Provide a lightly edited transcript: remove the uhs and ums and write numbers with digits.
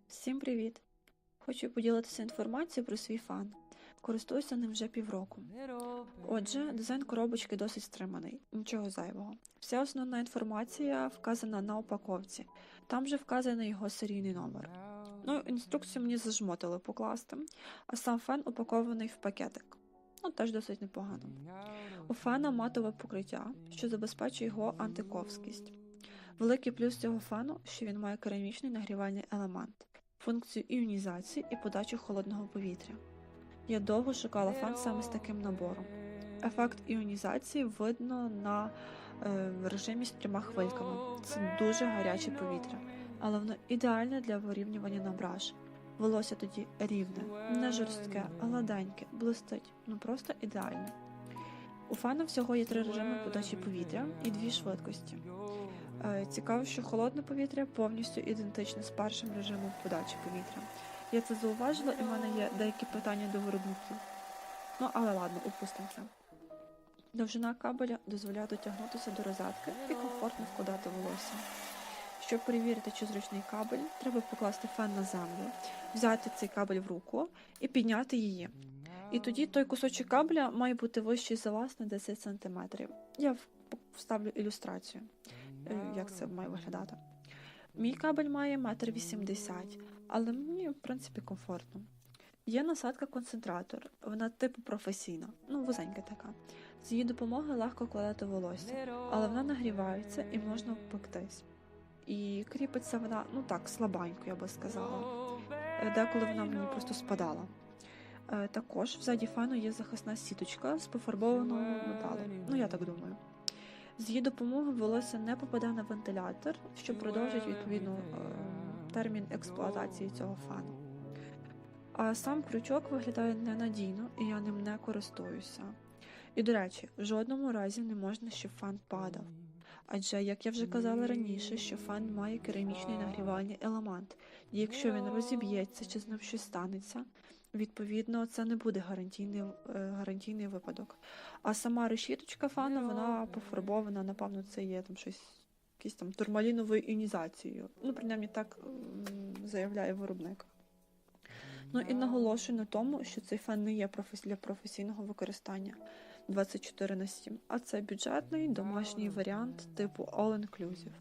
Всім привіт! Хочу поділитися інформацією про свій фан. Користуюся ним вже півроку. Отже, дизайн коробочки досить стриманий, нічого зайвого. Вся основна інформація вказана на упаковці. Там же вказаний його серійний номер. Ну, інструкцію мені зажмотили покласти, а сам фен упакований в пакетик. Ну, теж досить непогано. У фена матове покриття, що забезпечує його антиковськість. Великий плюс цього фену, що він має керамічний нагрівальний елемент, функцію іонізації і подачу холодного повітря. Я довго шукала фен саме з таким набором. Ефект іонізації видно на режимі з 3 хвильками. Це дуже гаряче повітря, але воно ідеальне для вирівнювання на браш. Волосся тоді рівне, не жорстке, гладеньке, блистить, ну просто ідеальне. У фена всього є 3 режими подачі повітря і 2 швидкості. Цікаво, що холодне повітря повністю ідентичне з першим режимом подачі повітря. Я це зауважила, і в мене є деякі питання до виробників. Ну, але ладно, упустимо це. Довжина кабеля дозволяє дотягнутися до розетки і комфортно вкладати волосся. Щоб перевірити, чи зручний кабель, треба покласти фен на землю, взяти цей кабель в руку і підняти її. І тоді той кусочок кабеля має бути вищий за вас на 10 см. Я вставлю ілюстрацію, як це має виглядати. Мій кабель має 1,80 м, але мені, в принципі, комфортно. Є насадка-концентратор, вона типу професійна, ну вузенька така. З її допомогою легко вкладати волосся, але вона нагрівається і можна впектись. І кріпиться вона, ну так, слабенько, я би сказала. Деколи вона мені просто спадала. Також взаді фену є захисна сіточка з пофарбованого металу, ну я так думаю. З її допомогою волосся не попаде на вентилятор, що продовжить, відповідно, термін експлуатації цього фену. А сам крючок виглядає ненадійно, і я ним не користуюся. І, до речі, в жодному разі не можна, щоб фен падав. Адже, як я вже казала раніше, що фен має керамічний нагрівальний елемент, і якщо він розіб'ється чи з ним щось станеться, відповідно, це не буде гарантійний випадок. А сама решіточка фена, вона пофарбована, напевно, це є там щось, якісь там турмаліновою іонізацією. Ну, принаймні так заявляє виробник. Ну і наголошую на тому, що цей фен не є для професійного використання 24/7, а це бюджетний домашній варіант типу All Inclusive.